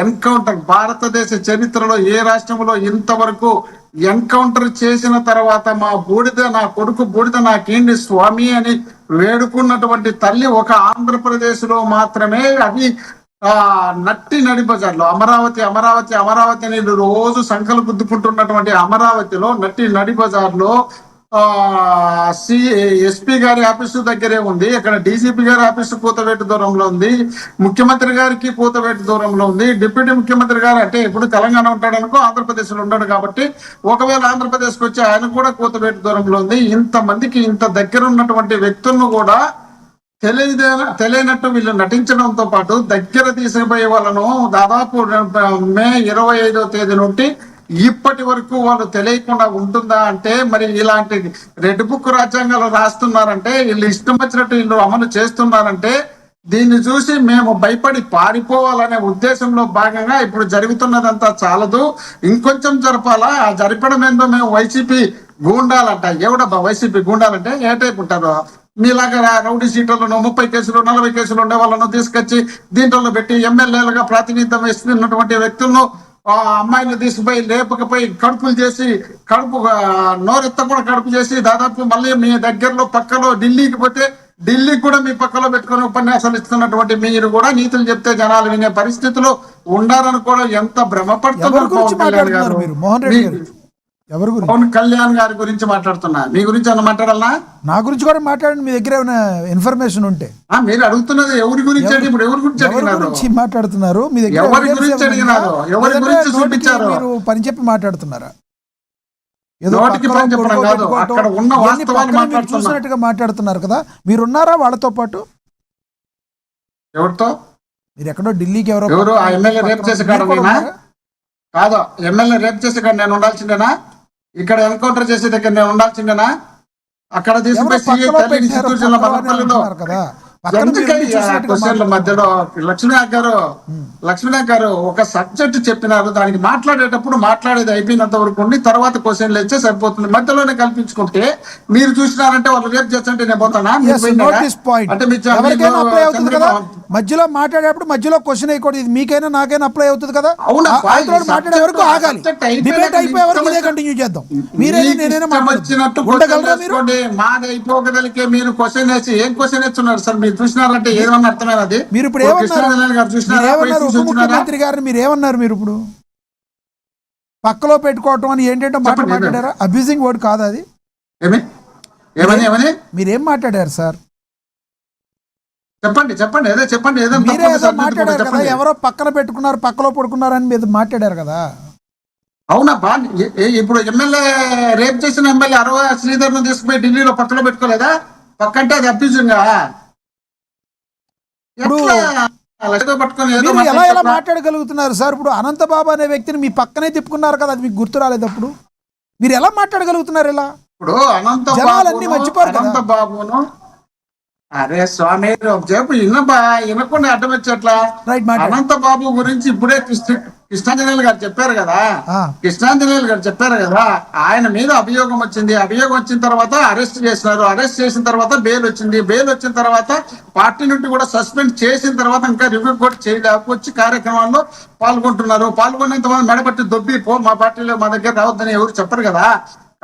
Encounter భారతదేశ చరిత్రలో ఏ రాష్ట్రంలో ఇంతవరకు ఎన్కౌంటర్ చేసిన తర్వాత మా బూడిద నా కొడుకు బూడిద నాకేంటి స్వామి అని వేడుకున్నటువంటి తల్లి ఒక ఆంధ్రప్రదేశ్ లో మాత్రమే. అది నట్టి నడి బజార్లో అమరావతి అమరావతి అమరావతి అని రోజు సంకలు గుద్దుకుంటున్నటువంటి అమరావతిలో నట్టి నడి బజార్లో ఎస్పీ గారి ఆఫీసు దగ్గరే ఉంది. అక్కడ డీజీపీ గారి ఆఫీసు కూతవేటు దూరంలో ఉంది. ముఖ్యమంత్రి గారికి కూతవేటు దూరంలో ఉంది. డిప్యూటీ ముఖ్యమంత్రి గారు అంటే ఇప్పుడు తెలంగాణ ఉంటాడు అనుకో, ఆంధ్రప్రదేశ్ లో ఉంటాడు కాబట్టి ఒకవేళ ఆంధ్రప్రదేశ్కి వచ్చి ఆయన కూడా కూతవేటు దూరంలో ఉంది. ఇంతమందికి ఇంత దగ్గర ఉన్నటువంటి వ్యక్తులను కూడా తెలియనట్టు వీళ్ళు నటించడంతో పాటు దగ్గర తీసుకుపోయే వాళ్ళను దాదాపు మే 25వ తేదీ నుండి ఇప్పటి వరకు వాళ్ళు తెలియకుండా ఉంటుందా అంటే, మరి ఇలాంటి రెడ్ బుక్ రాజ్యాంగాలు రాస్తున్నారంటే, వీళ్ళు ఇష్టం వచ్చినట్టు వీళ్ళు అమలు చేస్తున్నారంటే, దీన్ని చూసి మేము భయపడి పారిపోవాలనే ఉద్దేశంలో భాగంగా ఇప్పుడు జరుగుతున్నదంతా చాలదు, ఇంకొంచెం జరపాలా. ఆ జరపడం ఏందో మేము వైసీపీ గూండాలంట. ఎవడబ్బా వైసీపీ గూండాలంటే ఏ టైప్ ఉంటారు? మీలాగా రౌడీ సీట్లను 30 కేసులు 40 కేసులు ఉండే వాళ్ళను తీసుకొచ్చి దీంట్లో పెట్టి ఎమ్మెల్యేలుగా ప్రాతినిధ్యం వేస్తున్నటువంటి వ్యక్తులను అమ్మాయిలు తీసుకుపోయి లేపకపోయి కడుపులు చేసి నోరెత్త కూడా కడుపు చేసి దాదాపు మళ్ళీ మీ దగ్గరలో పక్కలో ఢిల్లీకి పోతే ఢిల్లీకి కూడా మీ పక్కలో పెట్టుకుని ఉపన్యాసాలు ఇస్తున్నటువంటి మీరు కూడా నీతులు చెప్తే జనాలు వినే పరిస్థితులు ఉండాలని కూడా ఎంత భ్రమపడుతున్నారు పవన్ కళ్యాణ్ గారి గురించి మాట్లాడుతున్నా. మీ గురించి అన్న మాట్లాడాలనా? నా గురించి కూడా మాట్లాడండి, మీ దగ్గర ఏమైనా ఇన్ఫర్మేషన్ ఉంటే. మీరు అడుగుతున్నది ఎవరి గురించి? ఇప్పుడు ఎవరి గురించి మాట్లాడుతున్నారు? మీ దగ్గర ఎవరి గురించి అడిగినారు? ఎవరి గురించి చూపించారు? మీరు పని చెప్పి మాట్లాడుతున్నారా? చూసినట్టుగా మాట్లాడుతున్నారు కదా, మీరున్నారా వాళ్ళతో పాటు? ఎవరితో? మీరు ఎక్కడో ఢిల్లీకి ఎవరు ఎమ్మెల్యే రేపు చేసే కాదు, ఎమ్మెల్యే రేపు చేసే కాదు నేను ఉండాల్సిందేనా? ఇక్కడ ఎన్కౌంటర్ చేసే దగ్గర నేను ఉండాల్సిందేనా? అక్కడ తీసుకుపోయి చిత్తూరు జిల్లా మదనపల్లిలో మధ్యలో లక్ష్మీనాథ్ గారు ఒక సబ్జెక్ట్ చెప్పినారు. దానికి మాట్లాడేటప్పుడు మాట్లాడేది అయిపోయినంత వరకు ఉండి తర్వాత క్వశ్చన్లు ఇచ్చే సరిపోతుంది. మధ్యలోనే కల్పించుకుంటే మీరు చూసినారంటే వాళ్ళు రేపు చేస్తుంటే నేను పోతానా? అంటే మధ్యలో మాట్లాడేటప్పుడు మధ్యలో క్వశ్చన్ వేయకూడదు. ఇది మీకైనా నాకైనా అప్లై అవుతుంది కదా. మాట్లాడే వరకు ఆగాలి, డిబేట్ అయిపోయే వరకు ఇదే కంటిన్యూ చేద్దాం. మాది అయిపోగలికే మీరు క్వశ్చన్ వేసి ఏం క్వశ్చన్ వేస్తున్నారు సార్? మీరు చూసినారంటే ఏమన్నా అర్థమైనది? మీరు ఇప్పుడు ఏమన్నారు? ఉప ముఖ్యమంత్రి గారిని మీరు ఏమన్నారు? మీరు ఇప్పుడు పక్కలో పెట్టుకోవటం అని ఏంటంటే మాట్లాడారా? అబ్యూజింగ్ వర్డ్ కాదు అది. మీరేం మాట్లాడారు సార్? చెప్పండి ఏదో చెప్పండి. ఏదో మాట్లాడారు కదా, ఎవరో పక్కన పెట్టుకున్నారు, పక్కలో పడుకున్నారు అని మీరు మాట్లాడారు కదా. అవునబ్బా, ఇప్పుడు ఎమ్మెల్యే రేప్ చేసిన ఎమ్మెల్యే అరవ శ్రీధర్ ను తీసుకుపోయి ఢిల్లీలో పక్కన పెట్టుకోలేదా? పక్కంటే అది అబ్యూజింగ్. ఎలా మాట్లాడగలుగుతున్నారు సార్? ఇప్పుడు అనంతబాబు అనే వ్యక్తిని మీ పక్కనే తిప్పుకున్నారు కదా, అది మీకు గుర్తు రాలేదప్పుడు? మీరు ఎలా మాట్లాడగలుగుతున్నారు? ఇలా ఇప్పుడు జనాలన్నీ మర్చిపోరు. అనంతబాబును అరే స్వామి వినకుండా అడ్డం వచ్చేట్లా? అనంతబాబు గురించి ఇప్పుడే కృష్ణాంజనేయులు గారు చెప్పారు కదా, ఆయన మీద అభియోగం వచ్చింది. అభియోగం వచ్చిన తర్వాత అరెస్ట్ చేసినారు. అరెస్ట్ చేసిన తర్వాత బెయిల్ వచ్చింది. బెయిల్ వచ్చిన తర్వాత పార్టీ నుండి కూడా సస్పెండ్ చేసిన తర్వాత ఇంకా రివ్యూ కూడా చేయలేకపోతే కార్యక్రమాల్లో పాల్గొనేంత మంది మెడబట్టి దొబ్బి మా పార్టీలో మా దగ్గర రావద్దని ఎవరు చెప్పరు కదా.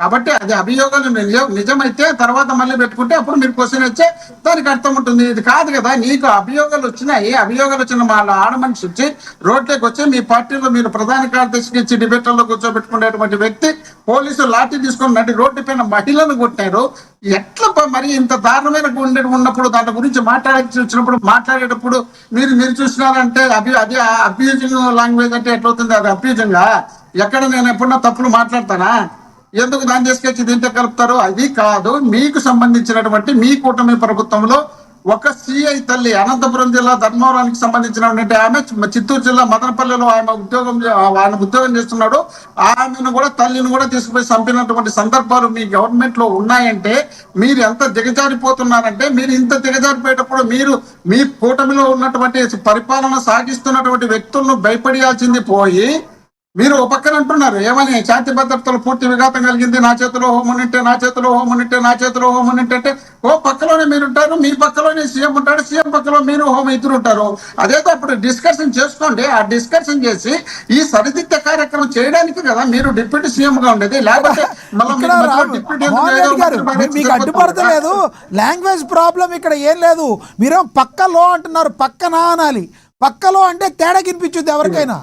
కాబట్టి అది అభియోగాలు నిజమైతే తర్వాత మళ్ళీ పెట్టుకుంటే అప్పుడు మీరు క్వశ్చన్ వచ్చే దానికి అర్థం ఉంటుంది. ఇది కాదు కదా, నీకు అభియోగాలు వచ్చినాయి. అభియోగాలు వచ్చిన వాళ్ళ ఆడ మనిషి వచ్చి రోడ్లోకి వచ్చి మీ పార్టీలో మీరు ప్రధాన కార్యదర్శికి ఇచ్చి డిబేట్లలో కూర్చోబెట్టుకునేటువంటి వ్యక్తి పోలీసులు లాఠీ తీసుకొని నడి రోడ్డు పైన మహిళలను కొట్టారు. ఎట్లా మరి ఇంత దారుణమైన ఉన్నప్పుడు దాని గురించి మాట్లాడేటప్పుడు మీరు చూసినారంటే అది అబ్యూజింగ్ లాంగ్వేజ్ అంటే ఎట్లవుతుంది? అది అబ్యూజింగా? ఎక్కడ నేను ఎప్పుడన్నా తప్పులు మాట్లాడతానా? ఎందుకు దాన్ని తీసుకొచ్చి దీంట్లో కలుపుతారు? అది కాదు. మీకు సంబంధించినటువంటి మీ కూటమి ప్రభుత్వంలో ఒక సిఐ తల్లి అనంతపురం జిల్లా ధర్మవరానికి సంబంధించినటువంటి ఆమె చిత్తూరు జిల్లా మదనపల్లిలో ఆయన ఉద్యోగం చేస్తున్నాడు. ఆమెను కూడా తల్లిని కూడా తీసుకుపోయి చంపినటువంటి సందర్భాలు మీ గవర్నమెంట్ లో ఉన్నాయంటే మీరు ఎంత దిగజారిపోతున్నారంటే, మీరు ఇంత దిగజారిపోయేటప్పుడు మీరు మీ కూటమిలో ఉన్నటువంటి పరిపాలన సాగిస్తున్నటువంటి వ్యక్తులను భయపడాల్సింది పోయి మీరు ఒక పక్కన అంటున్నారు ఏమని, శాంతి భద్రతలు పూర్తి విఘాతం కలిగింది, నా చేతిలో హోమునింటే నా చేతిలో హోమునింటే నా చేతిలో హోమునింటే అంటే ఓ పక్కలోనే మీరు ఉంటారు, మీ పక్కలోనే సీఎం ఉంటాడు, సీఎం పక్కలో మీరు హోం ఇద్దరు ఉంటారు. అదేదో అప్పుడు డిస్కషన్ చేసుకోండి. ఆ డిస్కషన్ చేసి ఈ సరిదిద్ద కార్యక్రమం చేయడానికి కదా మీరు డిప్యూటీ సీఎం గా ఉండేది. లేకపోతే మీకు అడ్డుపడతలేదు, లాంగ్వేజ్ ప్రాబ్లం ఇక్కడ ఏం లేదు. మీరేం పక్కలో అంటున్నారు, పక్కన అనాలి. పక్కలో అంటే తేడా కనిపించుద్ది ఎవరికైనా,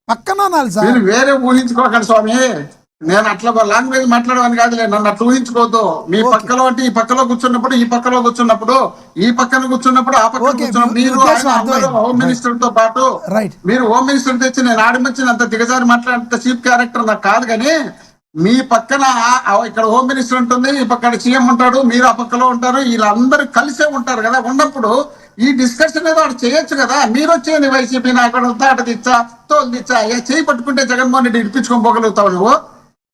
పక్కన అనాలి సార్. మీరు వేరే ఊహించుకోకండి స్వామి, నేను అట్లా లాంగ్వేజ్ మాట్లాడమని కాదులే, నన్ను అట్లా ఊహించుకోవద్దు. మీ పక్కలో అంటే ఈ పక్కలో కూర్చున్నప్పుడు, ఈ పక్కలో కూర్చున్నప్పుడు, ఈ పక్కన కూర్చున్నప్పుడు, ఆ పక్కన కూర్చున్నప్పుడు మీరు హోమ్ మినిస్టర్ తో పాటు మీరు హోమ్ మినిస్టర్ తెచ్చి నేను ఆడిపించినంత దిగజారి మాట్లాడినంత చీఫ్ క్యారెక్టర్ నాకు కాదు. కానీ మీ పక్కన ఇక్కడ హోమ్ మినిస్టర్ ఉంటుంది, ఈ పక్కన సీఎం ఉంటాడు, మీరు ఆ పక్కలో ఉంటారు, వీళ్ళందరూ కలిసే ఉంటారు కదా. ఉన్నప్పుడు ఈ డిస్కషన్ ఏదో అటు చేయొచ్చు కదా. మీరు వచ్చేది వైసీపీ నాయకుడు అటు తెచ్చా తోలు తెచ్చా చేయి పట్టుకుంటే జగన్మోహన్ రెడ్డి ఇడిపించుకొని పోగలుగుతావు నువ్వు.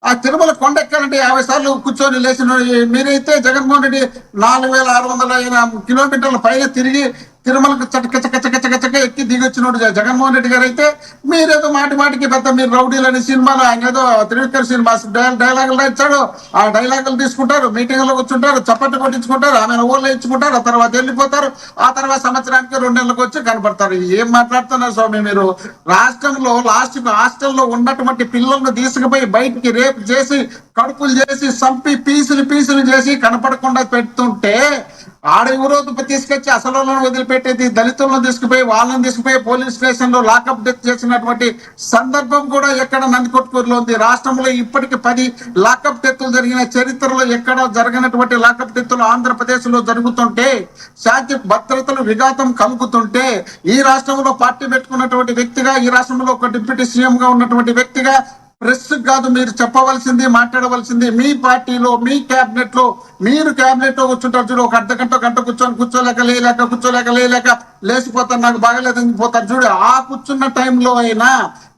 ఆ తిరుమల కొండ ఎక్కాలంటే 50 సార్లు కూర్చొని లేచిన మీరైతే జగన్మోహన్ రెడ్డి 4600 కిలోమీటర్ల పైన తిరిగి తిరుమలకు చచ్చక ఎక్కి దిగొచ్చినోడు జగన్మోహన్ రెడ్డి గారు అయితే మీరేదో మాటికి పెద్ద మీరు రౌడీలని సినిమాలో ఆయన ఏదో త్రివిక్రమ్ సినిమా డైలాగులు ఇచ్చాడు. ఆ డైలాగులు తీసుకుంటారు, మీటింగ్ లో కూర్చుంటారు, చప్పట్లు కొట్టించుకుంటారు, ఆమె ఊళ్ళో ఇచ్చుకుంటారు, ఆ తర్వాత వెళ్ళిపోతారు. ఆ తర్వాత సంవత్సరానికి 2 నెలలకు వచ్చి కనపడతారు. ఏం మాట్లాడుతున్నారు స్వామి మీరు? రాష్ట్రంలో లాస్ట్ హాస్టల్లో ఉన్నటువంటి పిల్లలను తీసుకుపోయి బయటికి రేపు చేసి కడుపులు చేసి చంపి పీసులు చేసి కనపడకుండా పెడుతుంటే ఆడ ఎవరోజు తీసుకొచ్చి అసలు వదిలిపెట్టేది దళితులను తీసుకుపోయి వాళ్ళని తీసుకుపోయి పోలీస్ స్టేషన్ లో లాకప్ డెత్ చేసినటువంటి సందర్భం కూడా ఎక్కడ నందికొట్కూరులో ఉంది. రాష్ట్రంలో ఇప్పటికి 10 లాకప్ డెత్లు జరిగిన చరిత్రలో ఎక్కడ జరగనటువంటి లాకప్ డెత్లు ఆంధ్రప్రదేశ్ లో జరుగుతుంటే, శాంతి భద్రతలు విఘాతం కలుగుతుంటే, ఈ రాష్ట్రంలో పార్టీ పెట్టుకున్నటువంటి వ్యక్తిగా, ఈ రాష్ట్రంలో ఒక డిప్యూటీ సీఎం గా ఉన్నటువంటి వ్యక్తిగా ప్రెస్ కాదు మీరు చెప్పవలసింది, మాట్లాడవలసింది. మీ పార్టీలో మీ క్యాబినెట్ లో మీరు క్యాబినెట్ లో కూర్చుంటారు చూడు, ఒక గంట కూర్చోలేక లేచిపోతారు, నాకు బాగాలేదని పోతారు చూడు. ఆ కూర్చున్న టైంలో అయినా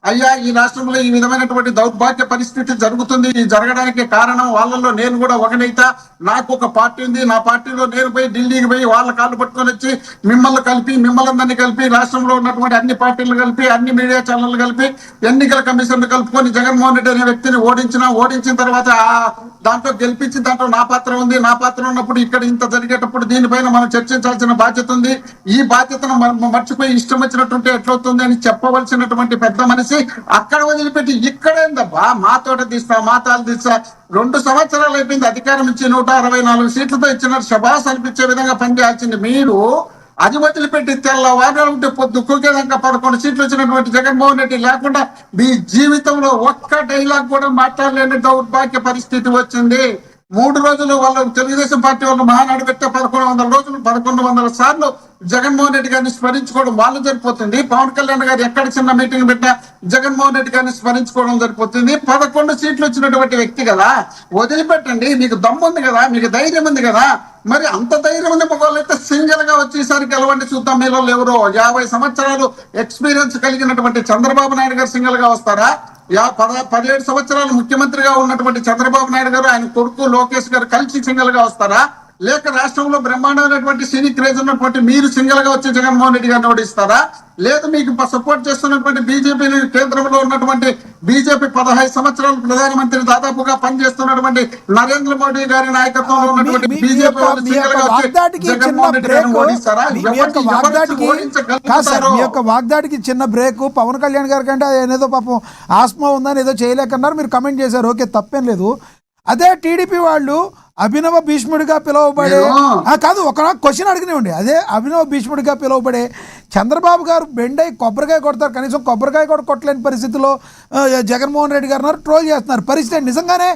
అయ్యా ఈ రాష్ట్రంలో ఈ విధమైనటువంటి దౌర్భాగ్య పరిస్థితి జరుగుతుంది, ఈ జరగడానికి కారణం వాళ్ళలో నేను కూడా ఒకనైతా, నాకు ఒక పార్టీ ఉంది, నా పార్టీలో నేను పోయి ఢిల్లీకి పోయి వాళ్ళ కాళ్ళు పట్టుకొని వచ్చి మిమ్మల్ని కలిపి రాష్ట్రంలో ఉన్నటువంటి అన్ని పార్టీలు కలిపి అన్ని మీడియా ఛానల్ కలిపి ఎన్నికల కమిషన్ కలుపుకొని జగన్మోహన్ రెడ్డి అనే వ్యక్తిని ఓడించిన తర్వాత దాంట్లో గెలిపించి దాంట్లో నా పాత్ర ఉంది. నా పాత్ర ఉన్నప్పుడు ఇక్కడ ఇంత జరిగేటప్పుడు దీనిపైన మనం చర్చించాల్సిన బాధ్యత ఉంది. ఈ బాధ్యతను మర్చిపోయి ఇష్టం వచ్చినట్టుంటే ఎట్లవుతుంది అని చెప్పవలసినటువంటి పెద్ద మనిషి అక్కడ వదిలిపెట్టి ఇక్కడేందబ్బా మాతోట తీస్తా మాతాలు తీస్తా. 2 సంవత్సరాలు అయిపోయింది అధికారం ఇచ్చి 164 సీట్లతో ఇచ్చినారు. శబాస్ అనిపించే విధంగా పనిచేయాల్సింది మీరు. అది వదిలిపెట్టి తెల్లవారు ఉంటే పొద్దుకేదాకా 11 సీట్లు వచ్చినటువంటి జగన్మోహన్ రెడ్డి లేకుండా మీ జీవితంలో ఒక్క డైలాగ్ కూడా మాట్లాడలేని దౌర్భాగ్య పరిస్థితి వచ్చింది. 3 రోజులు వాళ్ళు తెలుగుదేశం పార్టీ వాళ్ళు మహానాడు పెట్టే 1100 రోజులు 1100 సార్లు జగన్మోహన్ రెడ్డి గారిని స్మరించుకోవడం వాళ్ళు సరిపోతుంది. పవన్ కళ్యాణ్ గారు ఎక్కడ చిన్న మీటింగ్ పెట్టినా జగన్మోహన్ రెడ్డి గారిని స్మరించుకోవడం సరిపోతుంది. 11 సీట్లు వచ్చినటువంటి వ్యక్తి కదా, వదిలిపెట్టండి. మీకు దమ్ము ఉంది కదా, మీకు ధైర్యం ఉంది కదా. మరి అంత ధైర్యం ఉంది మగవాళ్ళైతే సింగిల్ గా వచ్చేసరికి గెలవండి చూద్దాం. మీలో ఎవరో 50 సంవత్సరాలు ఎక్స్పీరియన్స్ కలిగినటువంటి చంద్రబాబు నాయుడు గారు సింగిల్ గా వస్తారా? 17 సంవత్సరాలు ముఖ్యమంత్రిగా ఉన్నటువంటి చంద్రబాబు నాయుడు గారు ఆయన కొడుకు లోకేష్ గారు కలిసి సింగిల్ గా వస్తారా? లేక రాష్ట్రంలో బ్రహ్మాండమైనటువంటి సినీ క్రేజ్ ఉన్నటువంటి మీరు సింగిల్ గా వచ్చి జగన్మోహన్ రెడ్డి గారిని ఓడిస్తారా? లేదు మీకు సపోర్ట్ చేస్తున్నటువంటి బీజేపీ కేంద్రంలో ఉన్నటువంటి బీజేపీ 15 సంవత్సరాలు ప్రధానమంత్రి దాదాపుగా పనిచేస్తున్నటువంటి నరేంద్ర మోడీ గారి నాయకత్వంలో ఉన్నటువంటి బీజేపీ జగన్మోహన్ రెడ్డి గారిని ఓడిస్తారా? మీ యొక్క వాగ్దాడికి చిన్న బ్రేక్. పవన్ కళ్యాణ్ గారి కంటే ఏదో పాపం ఆస్మా ఉందని ఏదో చేయలేకన్నారు, మీరు కమెంట్ చేశారు, ఓకే తప్పేం లేదు. అదే టీడీపీ వాళ్ళు అభినవ భీష్ముడిగా పిలువబడే కాదు, ఒక క్వశ్చన్ అడిగినివ్వండి. అదే అభినవ భీష్ముడిగా పిలువబడే చంద్రబాబు గారు బెండై కొబ్బరికాయ కొడతారు, కనీసం కొబ్బరికాయ కూడా కొట్టలేని పరిస్థితిలో జగన్మోహన్ రెడ్డి గారు ట్రోల్ చేస్తున్నారు. పరిస్థితి నిజంగానే